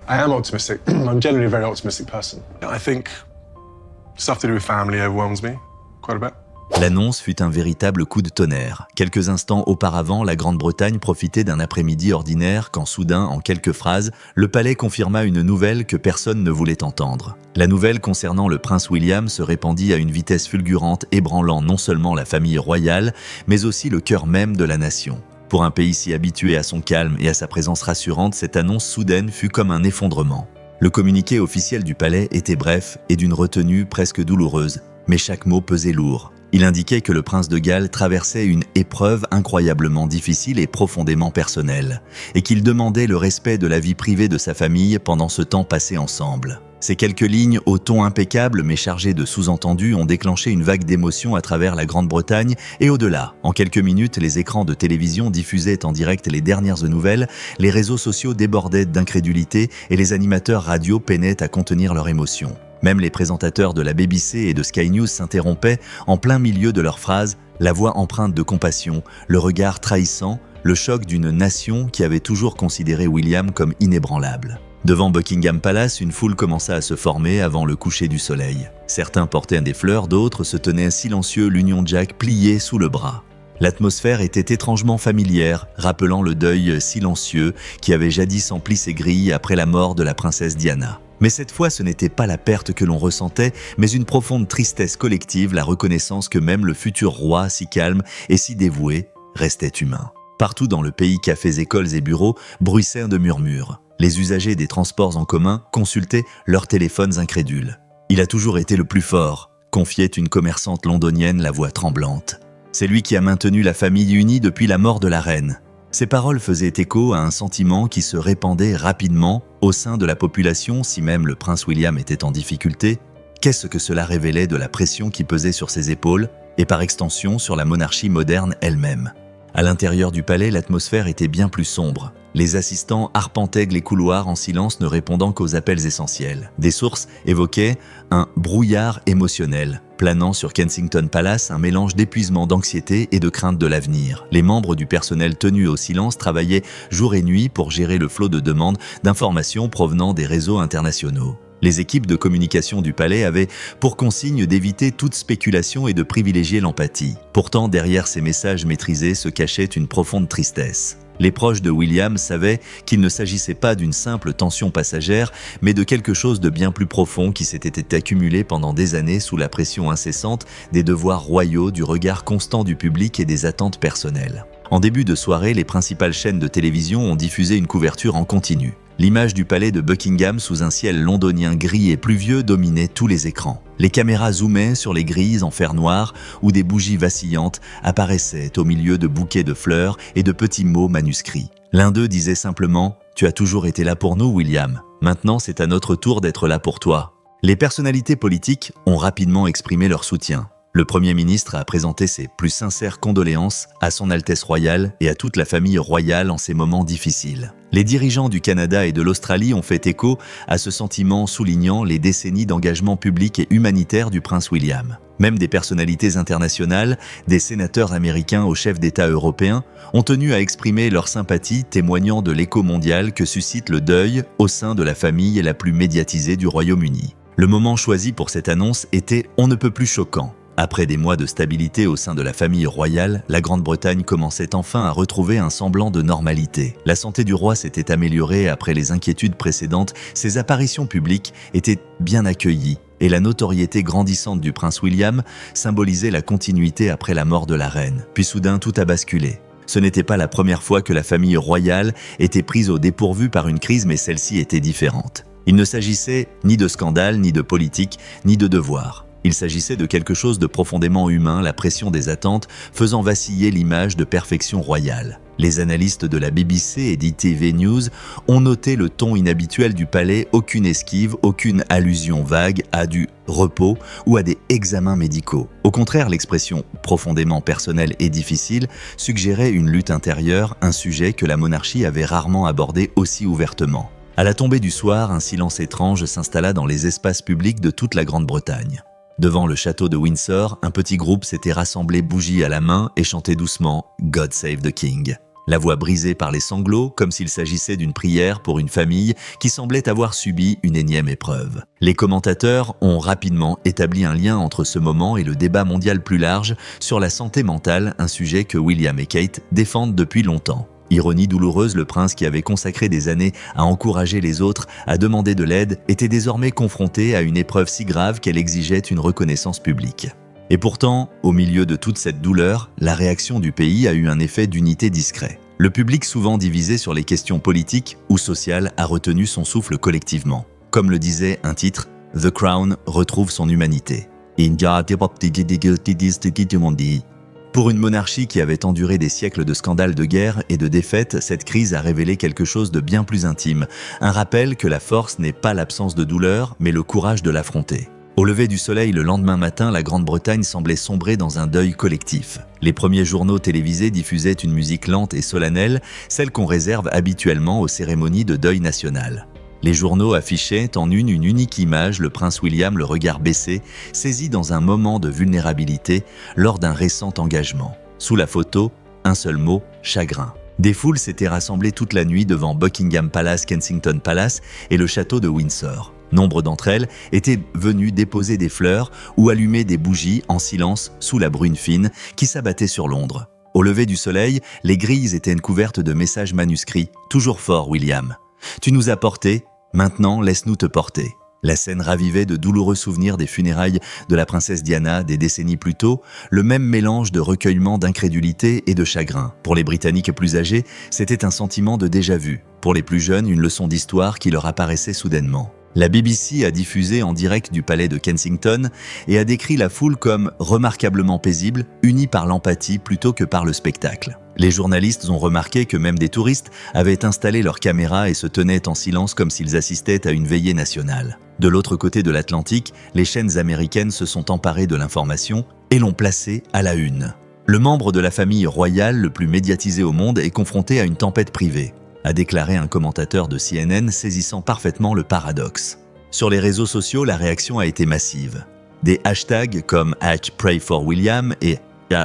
I am optimistic. I'm generally a very optimistic person. I think stuff to do with family overwhelms me quite a bit. L'annonce fut un véritable coup de tonnerre. Quelques instants auparavant, la Grande-Bretagne profitait d'un après-midi ordinaire quand soudain, en quelques phrases, le palais confirma une nouvelle que personne ne voulait entendre. La nouvelle concernant le prince William se répandit à une vitesse fulgurante, ébranlant non seulement la famille royale, mais aussi le cœur même de la nation. Pour un pays si habitué à son calme et à sa présence rassurante, cette annonce soudaine fut comme un effondrement. Le communiqué officiel du palais était bref et d'une retenue presque douloureuse, mais chaque mot pesait lourd. Il indiquait que le prince de Galles traversait une épreuve incroyablement difficile et profondément personnelle, et qu'il demandait le respect de la vie privée de sa famille pendant ce temps passé ensemble. Ces quelques lignes au ton impeccable mais chargées de sous-entendus ont déclenché une vague d'émotions à travers la Grande-Bretagne et au-delà. En quelques minutes, les écrans de télévision diffusaient en direct les dernières nouvelles, les réseaux sociaux débordaient d'incrédulité et les animateurs radio peinaient à contenir leurs émotions. Même les présentateurs de la BBC et de Sky News s'interrompaient en plein milieu de leurs phrases, la voix empreinte de compassion, le regard trahissant, le choc d'une nation qui avait toujours considéré William comme inébranlable. Devant Buckingham Palace, une foule commença à se former avant le coucher du soleil. Certains portaient des fleurs, d'autres se tenaient silencieux, l'Union Jack pliée sous le bras. L'atmosphère était étrangement familière, rappelant le deuil silencieux qui avait jadis empli ses grilles après la mort de la princesse Diana. Mais cette fois, ce n'était pas la perte que l'on ressentait, mais une profonde tristesse collective, la reconnaissance que même le futur roi, si calme et si dévoué, restait humain. Partout dans le pays, cafés, écoles et bureaux bruissaient de murmures. Les usagers des transports en commun consultaient leurs téléphones incrédules. « Il a toujours été le plus fort », confiait une commerçante londonienne, la voix tremblante. « C'est lui qui a maintenu la famille unie depuis la mort de la reine. » Ces paroles faisaient écho à un sentiment qui se répandait rapidement au sein de la population, si même le prince William était en difficulté. Qu'est-ce que cela révélait de la pression qui pesait sur ses épaules et par extension sur la monarchie moderne elle-même? À l'intérieur du palais, l'atmosphère était bien plus sombre. Les assistants arpentaient les couloirs en silence, ne répondant qu'aux appels essentiels. Des sources évoquaient un brouillard émotionnel, planant sur Kensington Palace un mélange d'épuisement, d'anxiété et de crainte de l'avenir. Les membres du personnel tenus au silence travaillaient jour et nuit pour gérer le flot de demandes d'informations provenant des réseaux internationaux. Les équipes de communication du palais avaient pour consigne d'éviter toute spéculation et de privilégier l'empathie. Pourtant, derrière ces messages maîtrisés se cachait une profonde tristesse. Les proches de William savaient qu'il ne s'agissait pas d'une simple tension passagère, mais de quelque chose de bien plus profond qui s'était accumulé pendant des années sous la pression incessante des devoirs royaux, du regard constant du public et des attentes personnelles. En début de soirée, les principales chaînes de télévision ont diffusé une couverture en continu. L'image du palais de Buckingham sous un ciel londonien gris et pluvieux dominait tous les écrans. Les caméras zoomaient sur les grilles en fer noir où des bougies vacillantes apparaissaient au milieu de bouquets de fleurs et de petits mots manuscrits. L'un d'eux disait simplement « Tu as toujours été là pour nous, William. Maintenant, c'est à notre tour d'être là pour toi. » Les personnalités politiques ont rapidement exprimé leur soutien. Le Premier ministre a présenté ses plus sincères condoléances à son Altesse royale et à toute la famille royale en ces moments difficiles. Les dirigeants du Canada et de l'Australie ont fait écho à ce sentiment, soulignant les décennies d'engagement public et humanitaire du prince William. Même des personnalités internationales, des sénateurs américains aux chefs d'État européens, ont tenu à exprimer leur sympathie, témoignant de l'écho mondial que suscite le deuil au sein de la famille la plus médiatisée du Royaume-Uni. Le moment choisi pour cette annonce était on ne peut plus choquant. Après des mois de stabilité au sein de la famille royale, la Grande-Bretagne commençait enfin à retrouver un semblant de normalité. La santé du roi s'était améliorée après les inquiétudes précédentes, ses apparitions publiques étaient bien accueillies et la notoriété grandissante du prince William symbolisait la continuité après la mort de la reine. Puis soudain, tout a basculé. Ce n'était pas la première fois que la famille royale était prise au dépourvu par une crise, mais celle-ci était différente. Il ne s'agissait ni de scandale, ni de politique, ni de devoir. Il s'agissait de quelque chose de profondément humain, la pression des attentes faisant vaciller l'image de perfection royale. Les analystes de la BBC et d'ITV News ont noté le ton inhabituel du palais, aucune esquive, aucune allusion vague à du repos ou à des examens médicaux. Au contraire, l'expression profondément personnelle et difficile suggérait une lutte intérieure, un sujet que la monarchie avait rarement abordé aussi ouvertement. À la tombée du soir, un silence étrange s'installa dans les espaces publics de toute la Grande-Bretagne. Devant le château de Windsor, un petit groupe s'était rassemblé bougie à la main et chantait doucement « God Save the King ». la voix brisée par les sanglots, comme s'il s'agissait d'une prière pour une famille qui semblait avoir subi une énième épreuve. Les commentateurs ont rapidement établi un lien entre ce moment et le débat mondial plus large sur la santé mentale, un sujet que William et Kate défendent depuis longtemps. Ironie douloureuse, le prince qui avait consacré des années à encourager les autres à demander de l'aide était désormais confronté à une épreuve si grave qu'elle exigeait une reconnaissance publique. Et pourtant, au milieu de toute cette douleur, la réaction du pays a eu un effet d'unité discret. Le public, souvent divisé sur les questions politiques ou sociales, a retenu son souffle collectivement. Comme le disait un titre, The Crown retrouve son humanité. Pour une monarchie qui avait enduré des siècles de scandales de guerre et de défaites, cette crise a révélé quelque chose de bien plus intime. Un rappel que la force n'est pas l'absence de douleur, mais le courage de l'affronter. Au lever du soleil le lendemain matin, la Grande-Bretagne semblait sombrer dans un deuil collectif. Les premiers journaux télévisés diffusaient une musique lente et solennelle, celle qu'on réserve habituellement aux cérémonies de deuil national. Les journaux affichaient en une unique image le prince William, le regard baissé, saisi dans un moment de vulnérabilité lors d'un récent engagement. Sous la photo, un seul mot, chagrin. Des foules s'étaient rassemblées toute la nuit devant Buckingham Palace, Kensington Palace et le château de Windsor. Nombre d'entre elles étaient venues déposer des fleurs ou allumer des bougies en silence sous la brune fine qui s'abattait sur Londres. Au lever du soleil, les grilles étaient couvertes de messages manuscrits. « Toujours fort, William. Tu nous as portés, maintenant laisse-nous te porter. » La scène ravivait de douloureux souvenirs des funérailles de la princesse Diana des décennies plus tôt, le même mélange de recueillement, d'incrédulité et de chagrin. Pour les Britanniques plus âgés, c'était un sentiment de déjà-vu. Pour les plus jeunes, une leçon d'histoire qui leur apparaissait soudainement. La BBC a diffusé en direct du palais de Kensington et a décrit la foule comme remarquablement paisible, unie par l'empathie plutôt que par le spectacle. Les journalistes ont remarqué que même des touristes avaient installé leurs caméras et se tenaient en silence comme s'ils assistaient à une veillée nationale. De l'autre côté de l'Atlantique, les chaînes américaines se sont emparées de l'information et l'ont placée à la une. Le membre de la famille royale le plus médiatisé au monde est confronté à une tempête privée, a déclaré un commentateur de CNN saisissant parfaitement le paradoxe. Sur les réseaux sociaux, la réaction a été massive. Des hashtags comme #PrayForWilliam et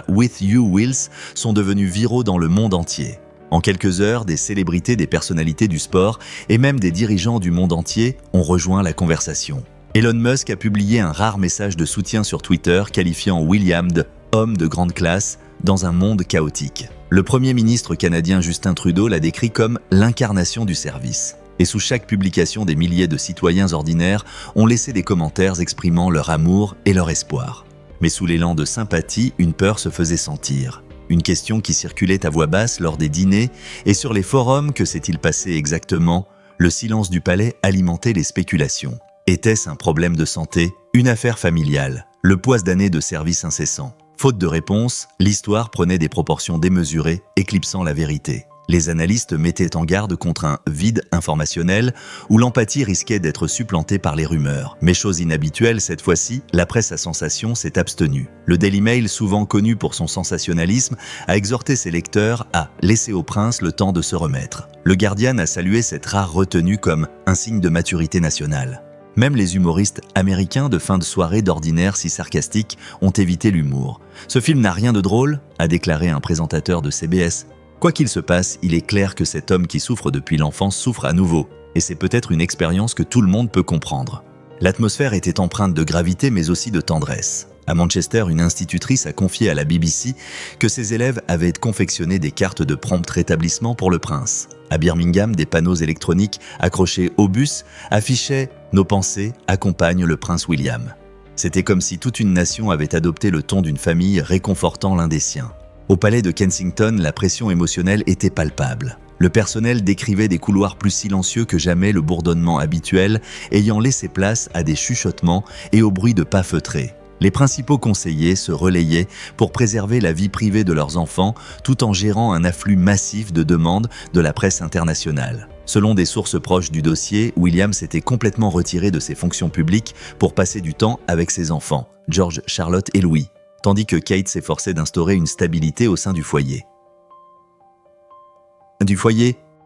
#WithYouWills sont devenus viraux dans le monde entier. En quelques heures, des célébrités, des personnalités du sport et même des dirigeants du monde entier ont rejoint la conversation. Elon Musk a publié un rare message de soutien sur Twitter qualifiant William de « homme de grande classe » dans un monde chaotique. Le Premier ministre canadien Justin Trudeau l'a décrit comme l'incarnation du service. Et sous chaque publication, des milliers de citoyens ordinaires ont laissé des commentaires exprimant leur amour et leur espoir. Mais sous l'élan de sympathie, une peur se faisait sentir. Une question qui circulait à voix basse lors des dîners et sur les forums, que s'est-il passé exactement? Le silence du palais alimentait les spéculations. Était-ce un problème de santé? Une affaire familiale? Le poids d'années de service incessant? Faute de réponse, l'histoire prenait des proportions démesurées, éclipsant la vérité. Les analystes mettaient en garde contre un vide informationnel où l'empathie risquait d'être supplantée par les rumeurs. Mais chose inhabituelle cette fois-ci, la presse à sensation s'est abstenue. Le Daily Mail, souvent connu pour son sensationnalisme, a exhorté ses lecteurs à laisser au prince le temps de se remettre. Le Guardian a salué cette rare retenue comme un signe de maturité nationale. Même les humoristes américains de fin de soirée d'ordinaire si sarcastiques ont évité l'humour. « Ce film n'a rien de drôle », a déclaré un présentateur de CBS. Quoi qu'il se passe, il est clair que cet homme qui souffre depuis l'enfance souffre à nouveau, et c'est peut-être une expérience que tout le monde peut comprendre. L'atmosphère était empreinte de gravité mais aussi de tendresse. À Manchester, une institutrice a confié à la BBC que ses élèves avaient confectionné des cartes de prompt rétablissement pour le prince. À Birmingham, des panneaux électroniques accrochés au bus affichaient « Nos pensées accompagnent le prince William ». C'était comme si toute une nation avait adopté le ton d'une famille réconfortant l'un des siens. Au palais de Kensington, la pression émotionnelle était palpable. Le personnel décrivait des couloirs plus silencieux que jamais, le bourdonnement habituel ayant laissé place à des chuchotements et au bruit de pas feutrés. Les principaux conseillers se relayaient pour préserver la vie privée de leurs enfants tout en gérant un afflux massif de demandes de la presse internationale. Selon des sources proches du dossier, William s'était complètement retiré de ses fonctions publiques pour passer du temps avec ses enfants, George, Charlotte et Louis, tandis que Kate s'efforçait d'instaurer une stabilité au sein du foyer.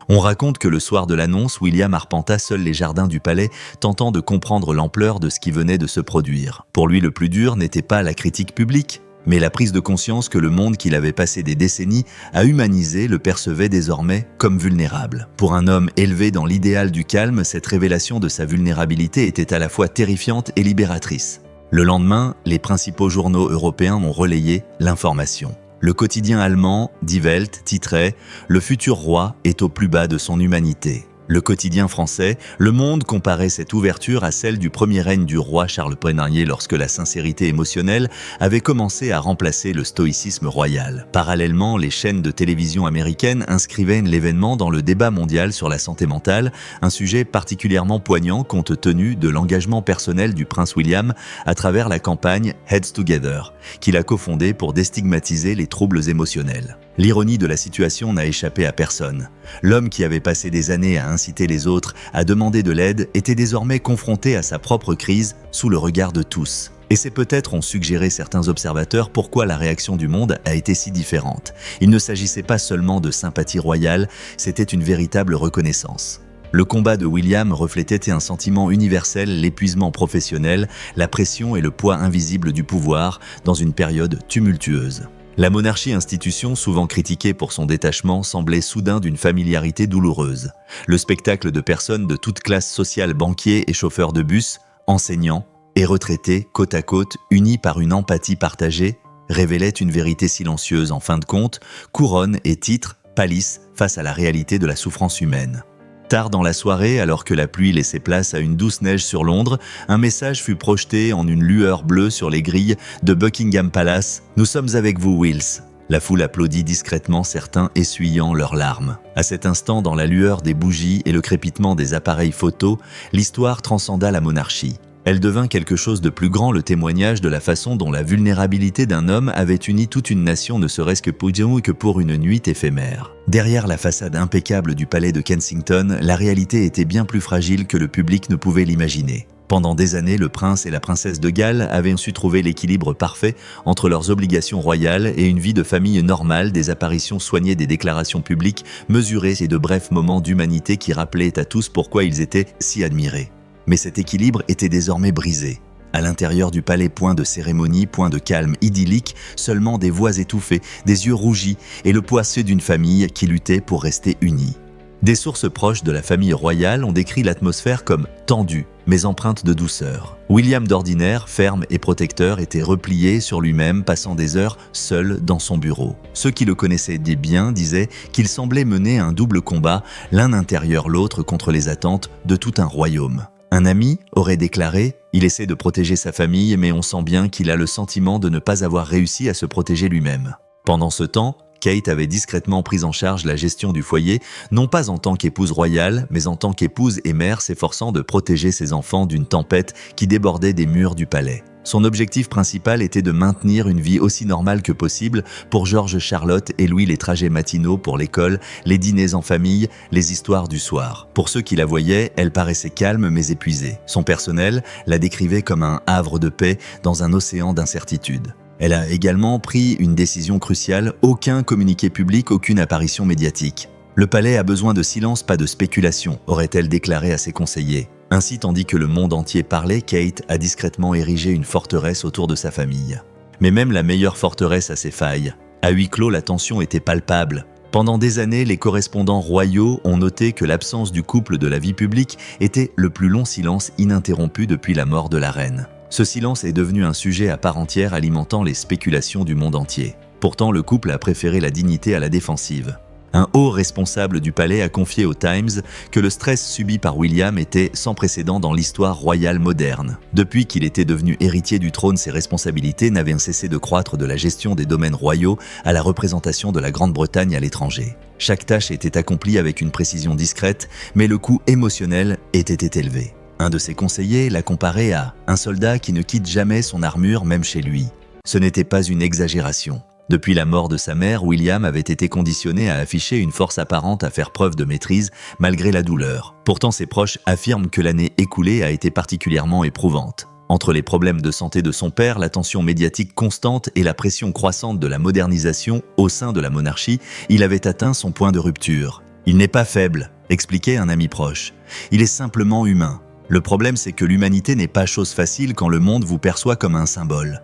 On raconte que le soir de l'annonce, William arpenta seul les jardins du palais, tentant de comprendre l'ampleur de ce qui venait de se produire. Pour lui, le plus dur n'était pas la critique publique, Mais la prise de conscience que le monde qu'il avait passé des décennies à humaniser le percevait désormais comme vulnérable. Pour un homme élevé dans l'idéal du calme, cette révélation de sa vulnérabilité était à la fois terrifiante et libératrice. Le lendemain, les principaux journaux européens ont relayé l'information. Le quotidien allemand, Die Welt, titrait « Le futur roi est au plus bas de son humanité ». Le quotidien français, Le Monde, comparait cette ouverture à celle du premier règne du roi Charles Ier lorsque la sincérité émotionnelle avait commencé à remplacer le stoïcisme royal. Parallèlement, les chaînes de télévision américaines inscrivaient l'événement dans le débat mondial sur la santé mentale, un sujet particulièrement poignant compte tenu de l'engagement personnel du prince William à travers la campagne Heads Together, qu'il a cofondée pour déstigmatiser les troubles émotionnels. L'ironie de la situation n'a échappé à personne. L'homme qui avait passé des années à inciter les autres à demander de l'aide était désormais confronté à sa propre crise sous le regard de tous. Et c'est peut-être, ont suggéré certains observateurs, pourquoi la réaction du monde a été si différente. Il ne s'agissait pas seulement de sympathie royale, c'était une véritable reconnaissance. Le combat de William reflétait un sentiment universel, l'épuisement professionnel, la pression et le poids invisible du pouvoir dans une période tumultueuse. La monarchie, institution souvent critiquée pour son détachement, semblait soudain d'une familiarité douloureuse. Le spectacle de personnes de toute classe sociale, banquiers et chauffeurs de bus, enseignants et retraités, côte à côte, unis par une empathie partagée, révélait une vérité silencieuse en fin de compte, couronne et titre pâlissent face à la réalité de la souffrance humaine. Tard dans la soirée, alors que la pluie laissait place à une douce neige sur Londres, un message fut projeté en une lueur bleue sur les grilles de Buckingham Palace. « Nous sommes avec vous, Wills ». La foule applaudit discrètement, certains essuyant leurs larmes. À cet instant, dans la lueur des bougies et le crépitement des appareils photos, l'histoire transcenda la monarchie. Elle devint quelque chose de plus grand, le témoignage de la façon dont la vulnérabilité d'un homme avait uni toute une nation, ne serait-ce que pour une nuit éphémère. Derrière la façade impeccable du palais de Kensington, la réalité était bien plus fragile que le public ne pouvait l'imaginer. Pendant des années, le prince et la princesse de Galles avaient su trouver l'équilibre parfait entre leurs obligations royales et une vie de famille normale, des apparitions soignées, des déclarations publiques mesurées et de brefs moments d'humanité qui rappelaient à tous pourquoi ils étaient si admirés. Mais cet équilibre était désormais brisé. À l'intérieur du palais, point de cérémonie, point de calme idyllique, seulement des voix étouffées, des yeux rougis et le poids d'une famille qui luttait pour rester unie. Des sources proches de la famille royale ont décrit l'atmosphère comme tendue, mais empreinte de douceur. William d'ordinaire, ferme et protecteur, était replié sur lui-même, passant des heures seul dans son bureau. Ceux qui le connaissaient bien disaient qu'il semblait mener un double combat, l'un intérieur l'autre contre les attentes de tout un royaume. Un ami aurait déclaré « Il essaie de protéger sa famille, mais on sent bien qu'il a le sentiment de ne pas avoir réussi à se protéger lui-même. » Pendant ce temps, Kate avait discrètement pris en charge la gestion du foyer, non pas en tant qu'épouse royale, mais en tant qu'épouse et mère s'efforçant de protéger ses enfants d'une tempête qui débordait des murs du palais. Son objectif principal était de maintenir une vie aussi normale que possible pour George, Charlotte et Louis, les trajets matinaux pour l'école, les dîners en famille, les histoires du soir. Pour ceux qui la voyaient, elle paraissait calme mais épuisée. Son personnel la décrivait comme un havre de paix dans un océan d'incertitude. Elle a également pris une décision cruciale, aucun communiqué public, aucune apparition médiatique. Le palais a besoin de silence, pas de spéculation, aurait-elle déclaré à ses conseillers. Ainsi, tandis que le monde entier parlait, Kate a discrètement érigé une forteresse autour de sa famille. Mais même la meilleure forteresse a ses failles. À huis clos, la tension était palpable. Pendant des années, les correspondants royaux ont noté que l'absence du couple de la vie publique était le plus long silence ininterrompu depuis la mort de la reine. Ce silence est devenu un sujet à part entière alimentant les spéculations du monde entier. Pourtant, le couple a préféré la dignité à la défensive. Un haut responsable du palais a confié au Times que le stress subi par William était sans précédent dans l'histoire royale moderne. Depuis qu'il était devenu héritier du trône, ses responsabilités n'avaient cessé de croître, de la gestion des domaines royaux à la représentation de la Grande-Bretagne à l'étranger. Chaque tâche était accomplie avec une précision discrète, mais le coût émotionnel était élevé. Un de ses conseillers l'a comparé à un soldat qui ne quitte jamais son armure, même chez lui. Ce n'était pas une exagération. Depuis la mort de sa mère, William avait été conditionné à afficher une force apparente à faire preuve de maîtrise malgré la douleur. Pourtant, ses proches affirment que l'année écoulée a été particulièrement éprouvante. Entre les problèmes de santé de son père, la tension médiatique constante et la pression croissante de la modernisation au sein de la monarchie, il avait atteint son point de rupture. « Il n'est pas faible », expliquait un ami proche. « Il est simplement humain. Le problème, c'est que l'humanité n'est pas chose facile quand le monde vous perçoit comme un symbole.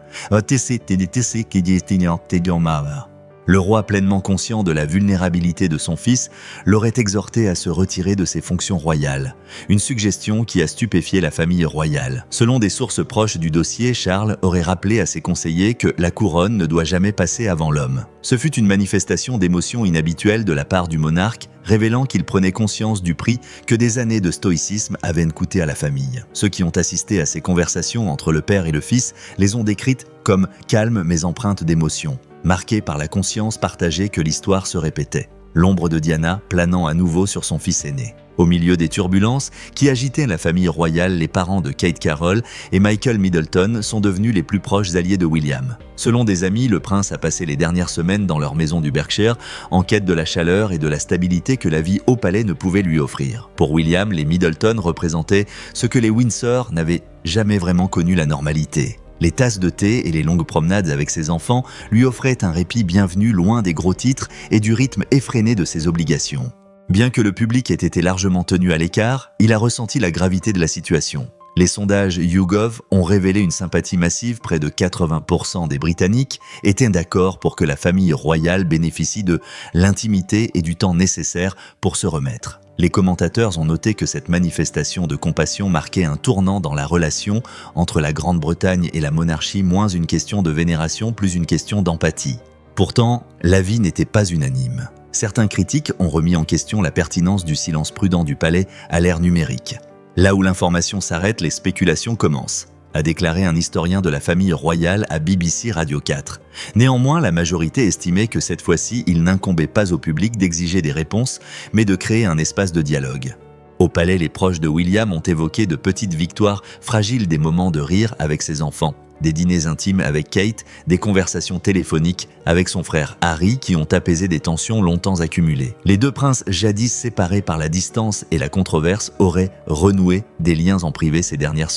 Le roi, pleinement conscient de la vulnérabilité de son fils, l'aurait exhorté à se retirer de ses fonctions royales, une suggestion qui a stupéfié la famille royale. Selon des sources proches du dossier, Charles aurait rappelé à ses conseillers que la couronne ne doit jamais passer avant l'homme. Ce fut une manifestation d'émotion inhabituelle de la part du monarque, révélant qu'il prenait conscience du prix que des années de stoïcisme avaient coûté à la famille. Ceux qui ont assisté à ces conversations entre le père et le fils les ont décrites comme calmes mais empreintes d'émotion, marquées par la conscience partagée que l'histoire se répétait, l'ombre de Diana planant à nouveau sur son fils aîné. Au milieu des turbulences qui agitaient la famille royale, les parents de Kate Carroll et Michael Middleton sont devenus les plus proches alliés de William. Selon des amis, le prince a passé les dernières semaines dans leur maison du Berkshire en quête de la chaleur et de la stabilité que la vie au palais ne pouvait lui offrir. Pour William, les Middleton représentaient ce que les Windsor n'avaient jamais vraiment connu, la normalité. Les tasses de thé et les longues promenades avec ses enfants lui offraient un répit bienvenu loin des gros titres et du rythme effréné de ses obligations. Bien que le public ait été largement tenu à l'écart, il a ressenti la gravité de la situation. Les sondages YouGov ont révélé une sympathie massive, près de 80% des Britanniques étaient d'accord pour que la famille royale bénéficie de l'intimité et du temps nécessaire pour se remettre. Les commentateurs ont noté que cette manifestation de compassion marquait un tournant dans la relation entre la Grande-Bretagne et la monarchie, moins une question de vénération, plus une question d'empathie. Pourtant, l'avis n'était pas unanime. Certains critiques ont remis en question la pertinence du silence prudent du palais à l'ère numérique. Là où l'information s'arrête, les spéculations commencent, a déclaré un historien de la famille royale à BBC Radio 4. Néanmoins, la majorité estimait que cette fois-ci, il n'incombait pas au public d'exiger des réponses, mais de créer un espace de dialogue. Au palais, les proches de William ont évoqué de petites victoires fragiles, des moments de rire avec ses enfants, des dîners intimes avec Kate, des conversations téléphoniques avec son frère Harry qui ont apaisé des tensions longtemps accumulées. Les deux princes, jadis séparés par la distance et la controverse, auraient renoué des liens en privé ces dernières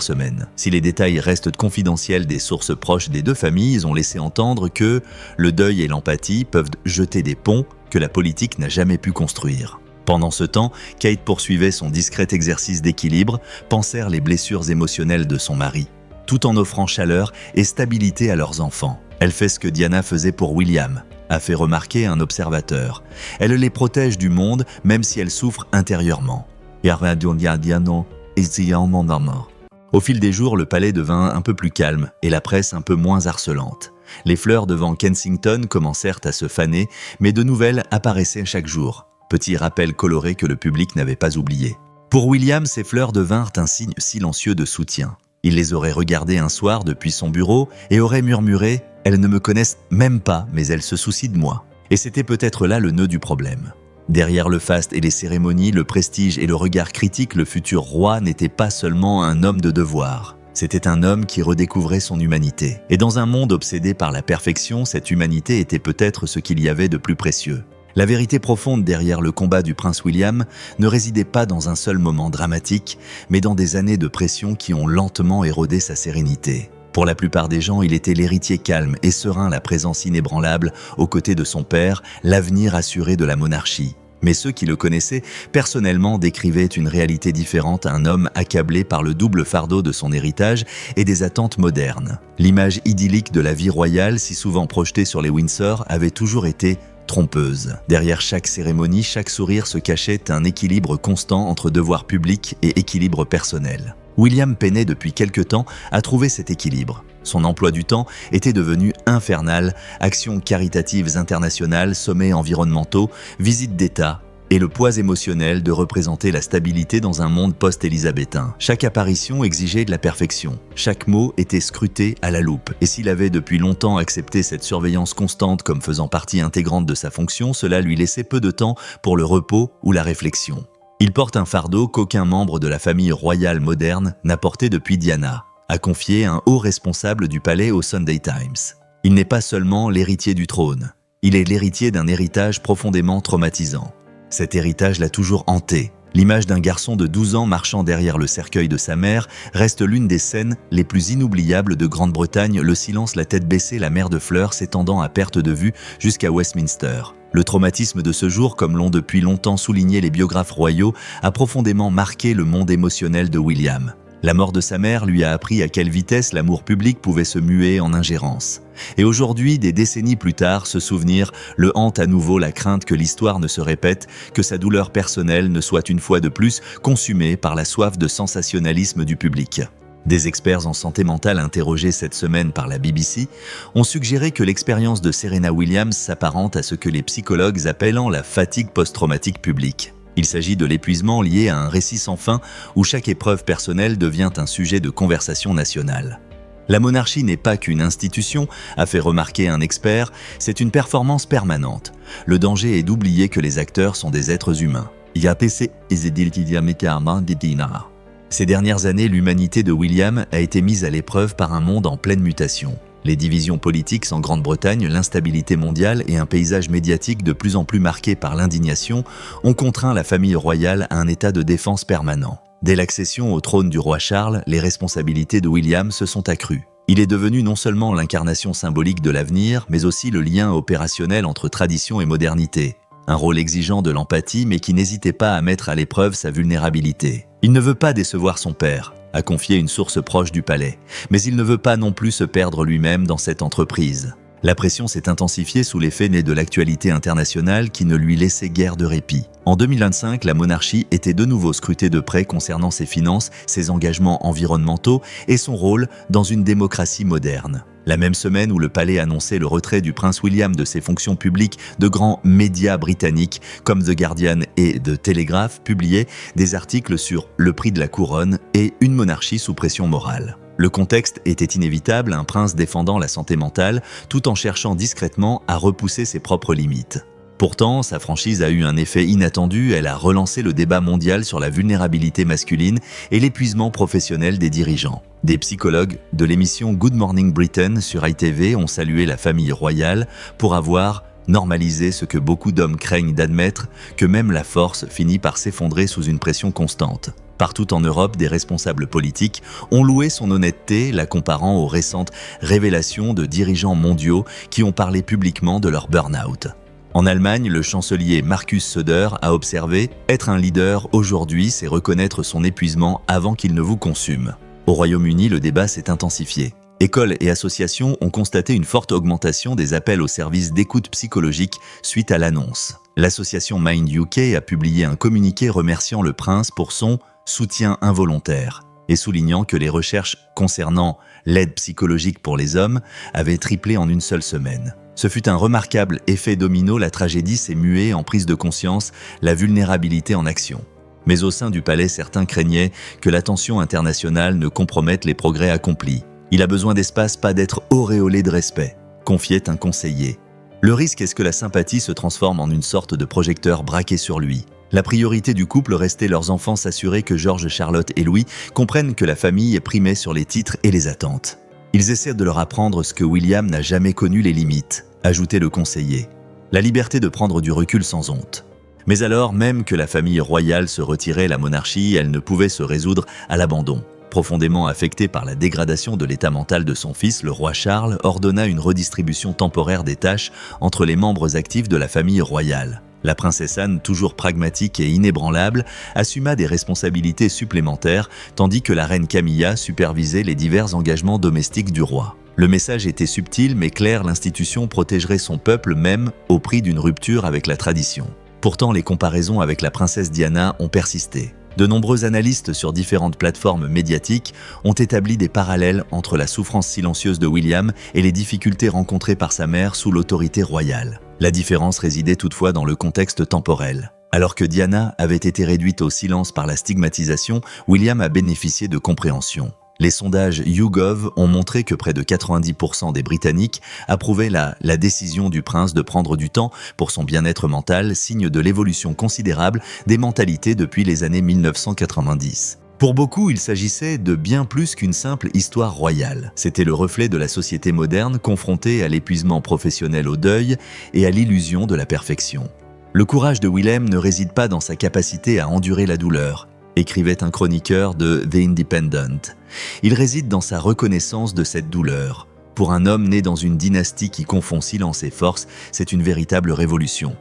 semaines. Si les détails restent confidentiels, des sources proches des deux familles ont laissé entendre que le deuil et l'empathie peuvent jeter des ponts que la politique n'a jamais pu construire. Pendant ce temps, Kate poursuivait son discret exercice d'équilibre, pansèrent les blessures émotionnelles de son mari, tout en offrant chaleur et stabilité à leurs enfants. Elle fait ce que Diana faisait pour William, a fait remarquer un observateur. Elle les protège du monde, même si elle souffre intérieurement. Au fil des jours, le palais devint un peu plus calme et la presse un peu moins harcelante. Les fleurs devant Kensington commencèrent à se faner, mais de nouvelles apparaissaient chaque jour. Petit rappel coloré que le public n'avait pas oublié. Pour William, ces fleurs devinrent un signe silencieux de soutien. Il les aurait regardées un soir depuis son bureau et aurait murmuré « Elles ne me connaissent même pas, mais elles se soucient de moi ». Et c'était peut-être là le nœud du problème. Derrière le faste et les cérémonies, le prestige et le regard critique, le futur roi n'était pas seulement un homme de devoir. C'était un homme qui redécouvrait son humanité. Et dans un monde obsédé par la perfection, cette humanité était peut-être ce qu'il y avait de plus précieux. La vérité profonde derrière le combat du prince William ne résidait pas dans un seul moment dramatique, mais dans des années de pression qui ont lentement érodé sa sérénité. Pour la plupart des gens, il était l'héritier calme et serein, la présence inébranlable aux côtés de son père, l'avenir assuré de la monarchie. Mais ceux qui le connaissaient personnellement décrivaient une réalité différente, un homme accablé par le double fardeau de son héritage et des attentes modernes. L'image idyllique de la vie royale, si souvent projetée sur les Windsor, avait toujours été trompeuse. Derrière chaque cérémonie, chaque sourire se cachait un équilibre constant entre devoir public et équilibre personnel. William peinait depuis quelque temps à trouver cet équilibre. Son emploi du temps était devenu infernal, actions caritatives internationales, sommets environnementaux, visites d'État et le poids émotionnel de représenter la stabilité dans un monde post-élisabétain. Chaque apparition exigeait de la perfection. Chaque mot était scruté à la loupe. Et s'il avait depuis longtemps accepté cette surveillance constante comme faisant partie intégrante de sa fonction, cela lui laissait peu de temps pour le repos ou la réflexion. Il porte un fardeau qu'aucun membre de la famille royale moderne n'a porté depuis Diana, a confié un haut responsable du palais au Sunday Times. Il n'est pas seulement l'héritier du trône, il est l'héritier d'un héritage profondément traumatisant. Cet héritage l'a toujours hanté. L'image d'un garçon de 12 ans marchant derrière le cercueil de sa mère reste l'une des scènes les plus inoubliables de Grande-Bretagne, le silence, la tête baissée, la mer de fleurs s'étendant à perte de vue jusqu'à Westminster. Le traumatisme de ce jour, comme l'ont depuis longtemps souligné les biographes royaux, a profondément marqué le monde émotionnel de William. La mort de sa mère lui a appris à quelle vitesse l'amour public pouvait se muer en ingérence. Et aujourd'hui, des décennies plus tard, ce souvenir le hante à nouveau la crainte que l'histoire ne se répète, que sa douleur personnelle ne soit une fois de plus consumée par la soif de sensationnalisme du public. Des experts en santé mentale interrogés cette semaine par la BBC ont suggéré que l'expérience de Serena Williams s'apparente à ce que les psychologues appellent la fatigue post-traumatique publique. Il s'agit de l'épuisement lié à un récit sans fin où chaque épreuve personnelle devient un sujet de conversation nationale. La monarchie n'est pas qu'une institution, a fait remarquer un expert, c'est une performance permanente. Le danger est d'oublier que les acteurs sont des êtres humains. Ces dernières années, l'humanité de William a été mise à l'épreuve par un monde en pleine mutation. Les divisions politiques en Grande-Bretagne, l'instabilité mondiale et un paysage médiatique de plus en plus marqué par l'indignation ont contraint la famille royale à un état de défense permanent. Dès l'accession au trône du roi Charles, les responsabilités de William se sont accrues. Il est devenu non seulement l'incarnation symbolique de l'avenir, mais aussi le lien opérationnel entre tradition et modernité. Un rôle exigeant de l'empathie, mais qui n'hésitait pas à mettre à l'épreuve sa vulnérabilité. Il ne veut pas décevoir son père, a confié une source proche du palais, mais il ne veut pas non plus se perdre lui-même dans cette entreprise. La pression s'est intensifiée sous l'effet né de l'actualité internationale qui ne lui laissait guère de répit. En 2025, la monarchie était de nouveau scrutée de près concernant ses finances, ses engagements environnementaux et son rôle dans une démocratie moderne. La même semaine où le palais annonçait le retrait du prince William de ses fonctions publiques, de grands médias britanniques comme The Guardian et The Telegraph publiaient des articles sur le prix de la couronne et une monarchie sous pression morale. Le contexte était inévitable, un prince défendant la santé mentale, tout en cherchant discrètement à repousser ses propres limites. Pourtant, sa franchise a eu un effet inattendu, elle a relancé le débat mondial sur la vulnérabilité masculine et l'épuisement professionnel des dirigeants. Des psychologues de l'émission Good Morning Britain sur ITV ont salué la famille royale pour avoir normalisé ce que beaucoup d'hommes craignent d'admettre, que même la force finit par s'effondrer sous une pression constante. Partout en Europe, des responsables politiques ont loué son honnêteté, la comparant aux récentes révélations de dirigeants mondiaux qui ont parlé publiquement de leur burn-out. En Allemagne, le chancelier Markus Söder a observé « Être un leader aujourd'hui, c'est reconnaître son épuisement avant qu'il ne vous consume ». Au Royaume-Uni, le débat s'est intensifié. Écoles et associations ont constaté une forte augmentation des appels aux services d'écoute psychologique suite à l'annonce. L'association Mind UK a publié un communiqué remerciant le prince pour son « soutien involontaire » et soulignant que les recherches concernant l'aide psychologique pour les hommes avaient triplé en une seule semaine. Ce fut un remarquable effet domino, la tragédie s'est muée en prise de conscience, la vulnérabilité en action. Mais au sein du palais, certains craignaient que l'attention internationale ne compromette les progrès accomplis. Il a besoin d'espace, pas d'être auréolé de respect, confiait un conseiller. Le risque est que la sympathie se transforme en une sorte de projecteur braqué sur lui. La priorité du couple restait leurs enfants, s'assurer que George, Charlotte et Louis comprennent que la famille est primée sur les titres et les attentes. Ils essaient de leur apprendre ce que William n'a jamais connu, les limites, ajoutait le conseiller. La liberté de prendre du recul sans honte. Mais alors, même que la famille royale se retirait, la monarchie, elle ne pouvait se résoudre à l'abandon. Profondément affecté par la dégradation de l'état mental de son fils, le roi Charles ordonna une redistribution temporaire des tâches entre les membres actifs de la famille royale. La princesse Anne, toujours pragmatique et inébranlable, assuma des responsabilités supplémentaires, tandis que la reine Camilla supervisait les divers engagements domestiques du roi. Le message était subtil mais clair, l'institution protégerait son peuple même au prix d'une rupture avec la tradition. Pourtant, les comparaisons avec la princesse Diana ont persisté. De nombreux analystes sur différentes plateformes médiatiques ont établi des parallèles entre la souffrance silencieuse de William et les difficultés rencontrées par sa mère sous l'autorité royale. La différence résidait toutefois dans le contexte temporel. Alors que Diana avait été réduite au silence par la stigmatisation, William a bénéficié de compréhension. Les sondages YouGov ont montré que près de 90% des Britanniques approuvaient la décision du prince de prendre du temps pour son bien-être mental, signe de l'évolution considérable des mentalités depuis les années 1990. Pour beaucoup, il s'agissait de bien plus qu'une simple histoire royale. C'était le reflet de la société moderne confrontée à l'épuisement professionnel, au deuil et à l'illusion de la perfection. Le courage de William ne réside pas dans sa capacité à endurer la douleur, écrivait un chroniqueur de The Independent. Il réside dans sa reconnaissance de cette douleur. Pour un homme né dans une dynastie qui confond silence et force, c'est une véritable révolution.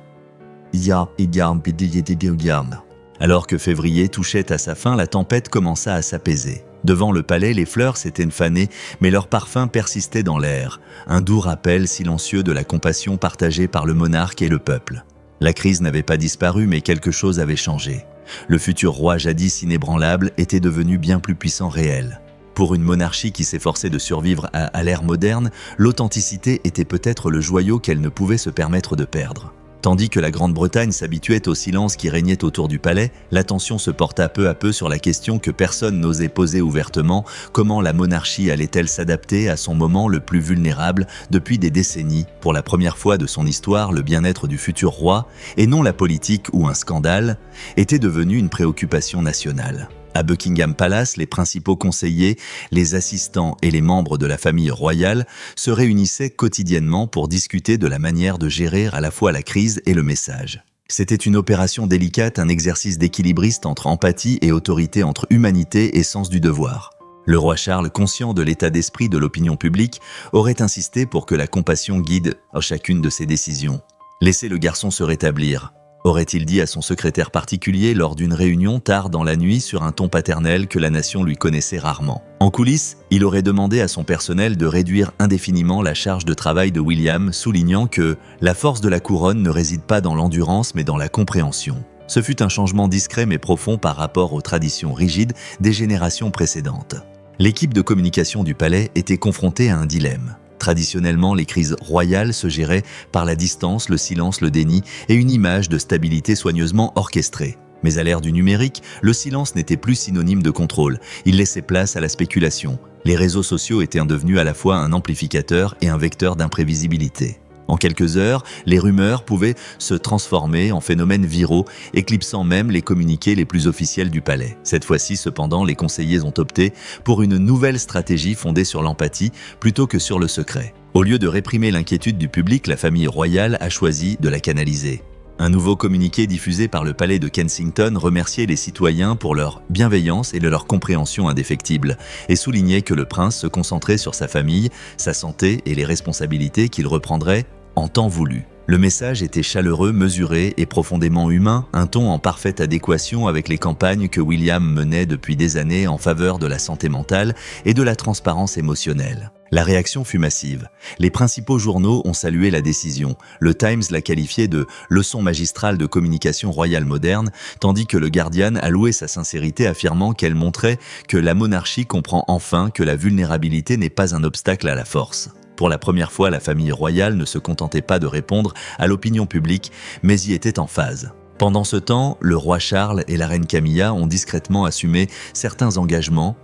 Alors que février touchait à sa fin, la tempête commença à s'apaiser. Devant le palais, les fleurs s'étaient fanées, mais leur parfum persistait dans l'air, un doux rappel silencieux de la compassion partagée par le monarque et le peuple. La crise n'avait pas disparu, mais quelque chose avait changé. Le futur roi jadis inébranlable était devenu bien plus puissant réel. Pour une monarchie qui s'efforçait de survivre à l'ère moderne, l'authenticité était peut-être le joyau qu'elle ne pouvait se permettre de perdre. Tandis que la Grande-Bretagne s'habituait au silence qui régnait autour du palais, l'attention se porta peu à peu sur la question que personne n'osait poser ouvertement: comment la monarchie allait-elle s'adapter à son moment le plus vulnérable depuis des décennies? Pour la première fois de son histoire, le bien-être du futur roi, et non la politique ou un scandale, était devenu une préoccupation nationale. À Buckingham Palace, les principaux conseillers, les assistants et les membres de la famille royale se réunissaient quotidiennement pour discuter de la manière de gérer à la fois la crise et le message. C'était une opération délicate, un exercice d'équilibriste entre empathie et autorité, entre humanité et sens du devoir. Le roi Charles, conscient de l'état d'esprit de l'opinion publique, aurait insisté pour que la compassion guide chacune de ses décisions. Laissez le garçon se rétablir, aurait-il dit à son secrétaire particulier lors d'une réunion tard dans la nuit sur un ton paternel que la nation lui connaissait rarement. En coulisses, il aurait demandé à son personnel de réduire indéfiniment la charge de travail de William, soulignant que la force de la couronne ne réside pas dans l'endurance mais dans la compréhension. Ce fut un changement discret mais profond par rapport aux traditions rigides des générations précédentes. L'équipe de communication du palais était confrontée à un dilemme. Traditionnellement, les crises royales se géraient par la distance, le silence, le déni et une image de stabilité soigneusement orchestrée. Mais à l'ère du numérique, le silence n'était plus synonyme de contrôle. Il laissait place à la spéculation. Les réseaux sociaux étaient devenus à la fois un amplificateur et un vecteur d'imprévisibilité. En quelques heures, les rumeurs pouvaient se transformer en phénomènes viraux, éclipsant même les communiqués les plus officiels du palais. Cette fois-ci, cependant, les conseillers ont opté pour une nouvelle stratégie fondée sur l'empathie plutôt que sur le secret. Au lieu de réprimer l'inquiétude du public, la famille royale a choisi de la canaliser. Un nouveau communiqué diffusé par le palais de Kensington remerciait les citoyens pour leur bienveillance et leur compréhension indéfectible, et soulignait que le prince se concentrait sur sa famille, sa santé et les responsabilités qu'il reprendrait en temps voulu. Le message était chaleureux, mesuré et profondément humain, un ton en parfaite adéquation avec les campagnes que William menait depuis des années en faveur de la santé mentale et de la transparence émotionnelle. La réaction fut massive. Les principaux journaux ont salué la décision. Le Times l'a qualifiée de « leçon magistrale de communication royale moderne », tandis que le Guardian a loué sa sincérité, affirmant qu'elle montrait que la monarchie comprend enfin que la vulnérabilité n'est pas un obstacle à la force. Pour la première fois, la famille royale ne se contentait pas de répondre à l'opinion publique, mais y était en phase. Pendant ce temps, le roi Charles et la reine Camilla ont discrètement assumé certains engagements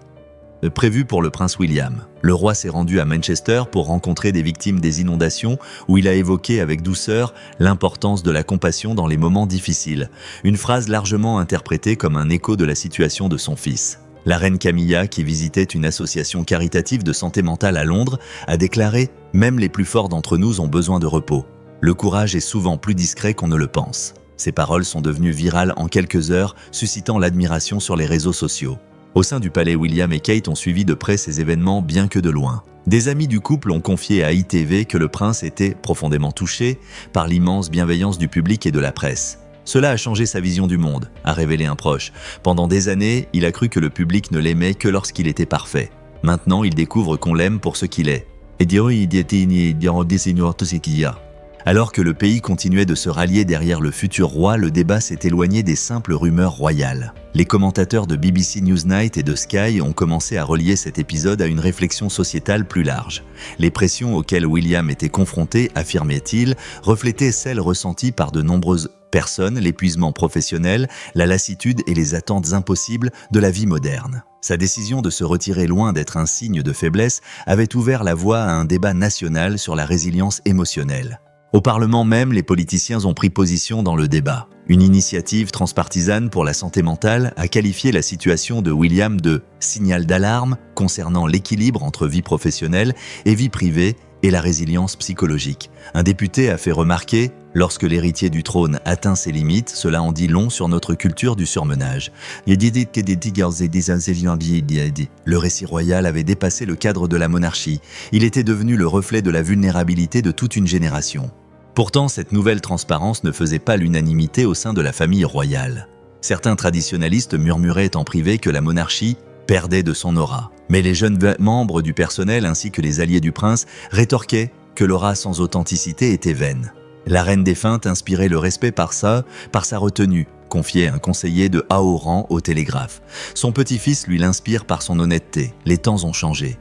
prévus pour le prince William. Le roi s'est rendu à Manchester pour rencontrer des victimes des inondations, où il a évoqué avec douceur l'importance de la compassion dans les moments difficiles, une phrase largement interprétée comme un écho de la situation de son fils. La reine Camilla, qui visitait une association caritative de santé mentale à Londres, a déclaré « Même les plus forts d'entre nous ont besoin de repos. Le courage est souvent plus discret qu'on ne le pense. » Ces paroles sont devenues virales en quelques heures, suscitant l'admiration sur les réseaux sociaux. Au sein du palais, William et Kate ont suivi de près ces événements, bien que de loin. Des amis du couple ont confié à ITV que le prince était profondément touché par l'immense bienveillance du public et de la presse. Cela a changé sa vision du monde, a révélé un proche. Pendant des années, il a cru que le public ne l'aimait que lorsqu'il était parfait. Maintenant, il découvre qu'on l'aime pour ce qu'il est. Alors que le pays continuait de se rallier derrière le futur roi, le débat s'est éloigné des simples rumeurs royales. Les commentateurs de BBC Newsnight et de Sky ont commencé à relier cet épisode à une réflexion sociétale plus large. Les pressions auxquelles William était confronté, affirmait-il, reflétaient celles ressenties par de nombreuses personnes, l'épuisement professionnel, la lassitude et les attentes impossibles de la vie moderne. Sa décision de se retirer loin d'être un signe de faiblesse avait ouvert la voie à un débat national sur la résilience émotionnelle. Au Parlement même, les politiciens ont pris position dans le débat. Une initiative transpartisane pour la santé mentale a qualifié la situation de William de « signal d'alarme » concernant l'équilibre entre vie professionnelle et vie privée et la résilience psychologique. Un député a fait remarquer « Lorsque l'héritier du trône atteint ses limites, cela en dit long sur notre culture du surmenage. » Le récit royal avait dépassé le cadre de la monarchie. Il était devenu le reflet de la vulnérabilité de toute une génération. Pourtant, cette nouvelle transparence ne faisait pas l'unanimité au sein de la famille royale. Certains traditionalistes murmuraient en privé que la monarchie perdait de son aura. Mais les jeunes membres du personnel ainsi que les alliés du prince rétorquaient que l'aura sans authenticité était vaine. La reine défunte inspirait le respect par sa retenue, confiait un conseiller de haut rang au Télégraphe. Son petit-fils lui l'inspire par son honnêteté. Les temps ont changé.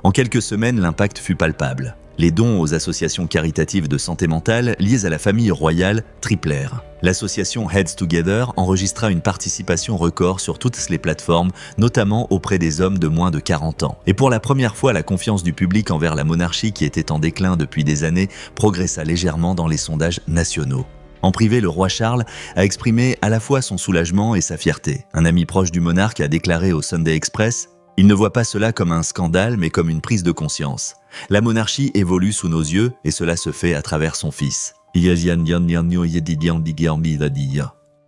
En quelques semaines, l'impact fut palpable. Les dons aux associations caritatives de santé mentale liées à la famille royale triplèrent. L'association Heads Together enregistra une participation record sur toutes les plateformes, notamment auprès des hommes de moins de 40 ans. Et pour la première fois, la confiance du public envers la monarchie, qui était en déclin depuis des années, progressa légèrement dans les sondages nationaux. En privé, le roi Charles a exprimé à la fois son soulagement et sa fierté. Un ami proche du monarque a déclaré au Sunday Express « Il ne voit pas cela comme un scandale, mais comme une prise de conscience. La monarchie évolue sous nos yeux et cela se fait à travers son fils. »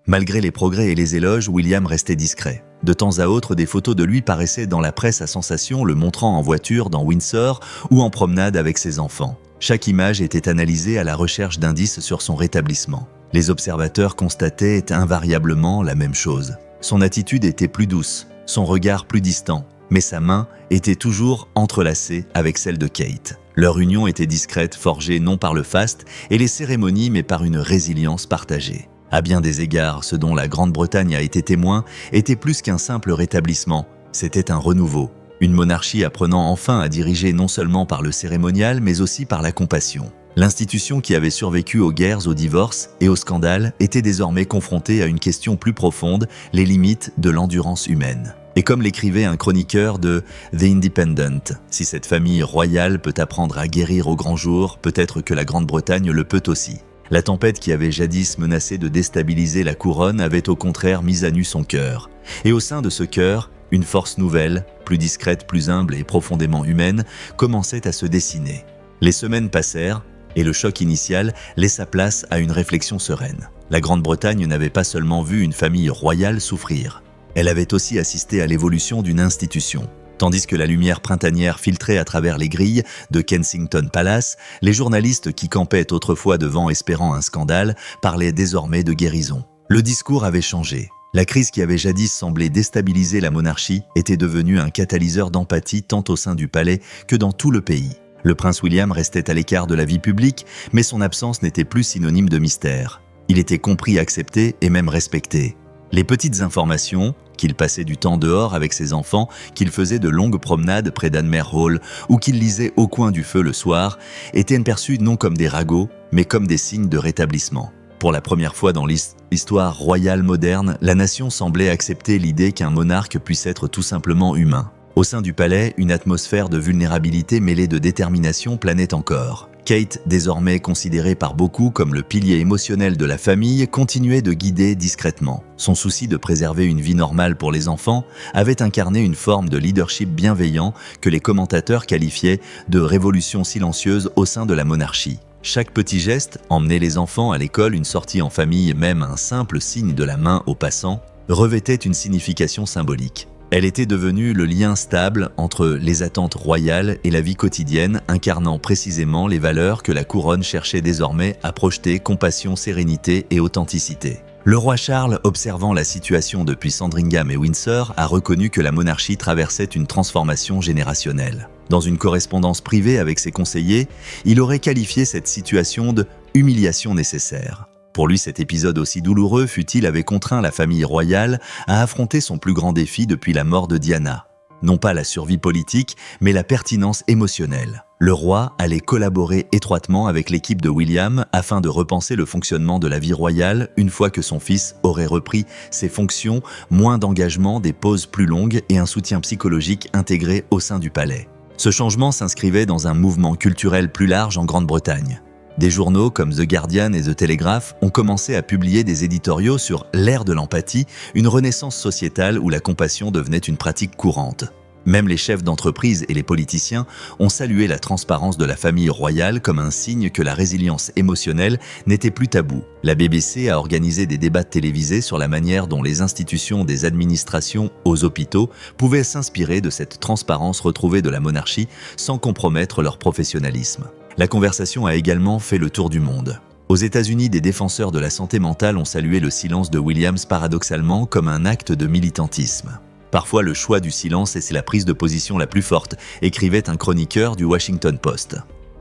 Malgré les progrès et les éloges, William restait discret. De temps à autre, des photos de lui paraissaient dans la presse à sensation, le montrant en voiture dans Windsor ou en promenade avec ses enfants. Chaque image était analysée à la recherche d'indices sur son rétablissement. Les observateurs constataient invariablement la même chose. Son attitude était plus douce, son regard plus distant, mais sa main était toujours entrelacée avec celle de Kate. Leur union était discrète, forgée non par le faste et les cérémonies, mais par une résilience partagée. À bien des égards, ce dont la Grande-Bretagne a été témoin était plus qu'un simple rétablissement, c'était un renouveau. Une monarchie apprenant enfin à diriger non seulement par le cérémonial, mais aussi par la compassion. L'institution qui avait survécu aux guerres, aux divorces et aux scandales était désormais confrontée à une question plus profonde, les limites de l'endurance humaine. Et comme l'écrivait un chroniqueur de The Independent, si cette famille royale peut apprendre à guérir au grand jour, peut-être que la Grande-Bretagne le peut aussi. La tempête qui avait jadis menacé de déstabiliser la couronne avait au contraire mis à nu son cœur. Et au sein de ce cœur, une force nouvelle, plus discrète, plus humble et profondément humaine, commençait à se dessiner. Les semaines passèrent, et le choc initial laissa place à une réflexion sereine. La Grande-Bretagne n'avait pas seulement vu une famille royale souffrir. Elle avait aussi assisté à l'évolution d'une institution. Tandis que la lumière printanière filtrait à travers les grilles de Kensington Palace, les journalistes qui campaient autrefois devant espérant un scandale parlaient désormais de guérison. Le discours avait changé. La crise qui avait jadis semblé déstabiliser la monarchie était devenue un catalyseur d'empathie tant au sein du palais que dans tout le pays. Le prince William restait à l'écart de la vie publique, mais son absence n'était plus synonyme de mystère. Il était compris, accepté et même respecté. Les petites informations, qu'il passait du temps dehors avec ses enfants, qu'il faisait de longues promenades près d'Anmer Hall ou qu'il lisait au coin du feu le soir, étaient perçues non comme des ragots, mais comme des signes de rétablissement. Pour la première fois dans l'histoire royale moderne, la nation semblait accepter l'idée qu'un monarque puisse être tout simplement humain. Au sein du palais, une atmosphère de vulnérabilité mêlée de détermination planait encore. Kate, désormais considérée par beaucoup comme le pilier émotionnel de la famille, continuait de guider discrètement. Son souci de préserver une vie normale pour les enfants avait incarné une forme de leadership bienveillant que les commentateurs qualifiaient de révolution silencieuse au sein de la monarchie. Chaque petit geste, emmener les enfants à l'école, une sortie en famille, même un simple signe de la main aux passants, revêtait une signification symbolique. Elle était devenue le lien stable entre les attentes royales et la vie quotidienne, incarnant précisément les valeurs que la couronne cherchait désormais à projeter: compassion, sérénité et authenticité. Le roi Charles, observant la situation depuis Sandringham et Windsor, a reconnu que la monarchie traversait une transformation générationnelle. Dans une correspondance privée avec ses conseillers, il aurait qualifié cette situation de « humiliation nécessaire ». Pour lui, cet épisode aussi douloureux fut-il avait contraint la famille royale à affronter son plus grand défi depuis la mort de Diana. Non pas la survie politique, mais la pertinence émotionnelle. Le roi allait collaborer étroitement avec l'équipe de William afin de repenser le fonctionnement de la vie royale une fois que son fils aurait repris ses fonctions, moins d'engagement, des pauses plus longues et un soutien psychologique intégré au sein du palais. Ce changement s'inscrivait dans un mouvement culturel plus large en Grande-Bretagne. Des journaux comme The Guardian et The Telegraph ont commencé à publier des éditoriaux sur l'ère de l'empathie, une renaissance sociétale où la compassion devenait une pratique courante. Même les chefs d'entreprise et les politiciens ont salué la transparence de la famille royale comme un signe que la résilience émotionnelle n'était plus tabou. La BBC a organisé des débats télévisés sur la manière dont les institutions des administrations aux hôpitaux pouvaient s'inspirer de cette transparence retrouvée de la monarchie sans compromettre leur professionnalisme. La conversation a également fait le tour du monde. Aux États-Unis, des défenseurs de la santé mentale ont salué le silence de Williams paradoxalement comme un acte de militantisme. Parfois, le choix du silence est la prise de position la plus forte, écrivait un chroniqueur du Washington Post.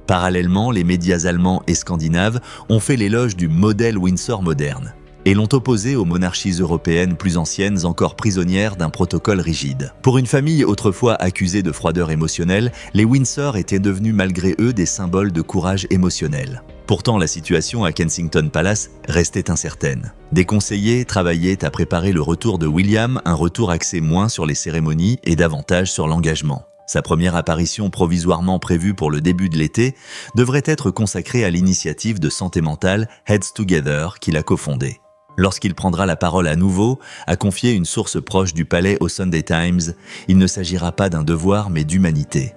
Parallèlement, les médias allemands et scandinaves ont fait l'éloge du modèle Windsor moderne et l'ont opposé aux monarchies européennes plus anciennes encore prisonnières d'un protocole rigide. Pour une famille autrefois accusée de froideur émotionnelle, les Windsor étaient devenus malgré eux des symboles de courage émotionnel. Pourtant, la situation à Kensington Palace restait incertaine. Des conseillers travaillaient à préparer le retour de William, un retour axé moins sur les cérémonies et davantage sur l'engagement. Sa première apparition provisoirement prévue pour le début de l'été devrait être consacrée à l'initiative de santé mentale Heads Together qu'il a cofondée. Lorsqu'il prendra la parole à nouveau, a confié une source proche du palais au Sunday Times, il ne s'agira pas d'un devoir mais d'humanité.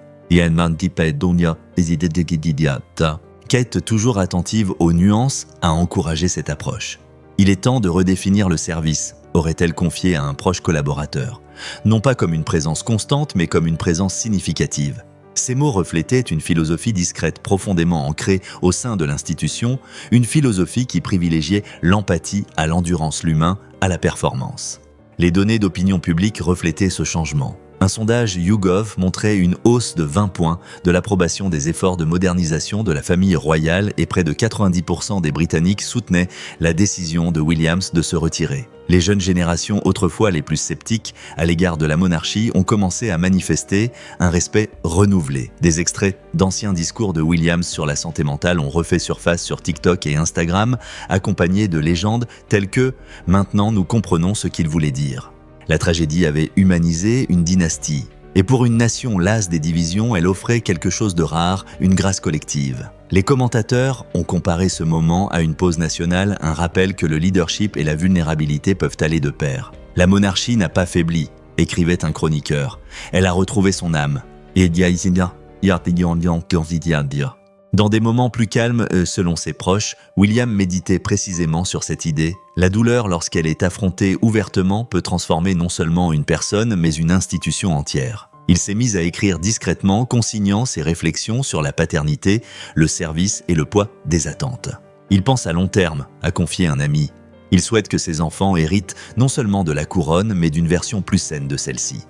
Kate, toujours attentive aux nuances, a encouragé cette approche. Il est temps de redéfinir le service, aurait-elle confié à un proche collaborateur. Non pas comme une présence constante, mais comme une présence significative. Ces mots reflétaient une philosophie discrète profondément ancrée au sein de l'institution, une philosophie qui privilégiait l'empathie à l'endurance, l'humain à la performance. Les données d'opinion publique reflétaient ce changement. Un sondage YouGov montrait une hausse de 20 points de l'approbation des efforts de modernisation de la famille royale et près de 90% des Britanniques soutenaient la décision de Williams de se retirer. Les jeunes générations, autrefois les plus sceptiques à l'égard de la monarchie, ont commencé à manifester un respect renouvelé. Des extraits d'anciens discours de Williams sur la santé mentale ont refait surface sur TikTok et Instagram, accompagnés de légendes telles que « Maintenant nous comprenons ce qu'il voulait dire ». La tragédie avait humanisé une dynastie. Et pour une nation lasse des divisions, elle offrait quelque chose de rare, une grâce collective. Les commentateurs ont comparé ce moment à une pause nationale, un rappel que le leadership et la vulnérabilité peuvent aller de pair. La monarchie n'a pas faibli, écrivait un chroniqueur. Elle a retrouvé son âme. Dans des moments plus calmes, selon ses proches, William méditait précisément sur cette idée. La douleur, lorsqu'elle est affrontée ouvertement, peut transformer non seulement une personne, mais une institution entière. Il s'est mis à écrire discrètement, consignant ses réflexions sur la paternité, le service et le poids des attentes. Il pense à long terme, a confié un ami. Il souhaite que ses enfants héritent non seulement de la couronne, mais d'une version plus saine de celle-ci.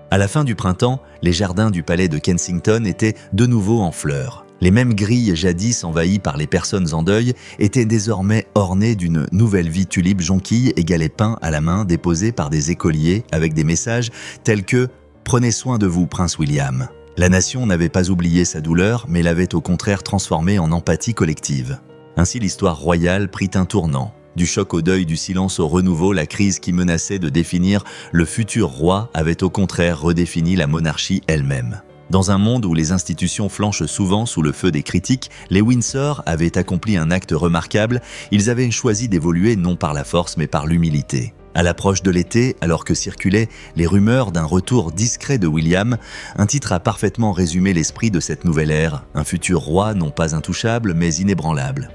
À la fin du printemps, les jardins du palais de Kensington étaient de nouveau en fleurs. Les mêmes grilles jadis envahies par les personnes en deuil étaient désormais ornées d'une nouvelle vie tulipe jonquille et galets peints à la main déposés par des écoliers avec des messages tels que « Prenez soin de vous, prince William ». La nation n'avait pas oublié sa douleur, mais l'avait au contraire transformée en empathie collective. Ainsi l'histoire royale prit un tournant. Du choc au deuil, du silence au renouveau, la crise qui menaçait de définir le futur roi avait au contraire redéfini la monarchie elle-même. Dans un monde où les institutions flanchent souvent sous le feu des critiques, les Windsor avaient accompli un acte remarquable, ils avaient choisi d'évoluer non par la force mais par l'humilité. À l'approche de l'été, alors que circulaient les rumeurs d'un retour discret de William, un titre a parfaitement résumé l'esprit de cette nouvelle ère, un futur roi non pas intouchable mais inébranlable.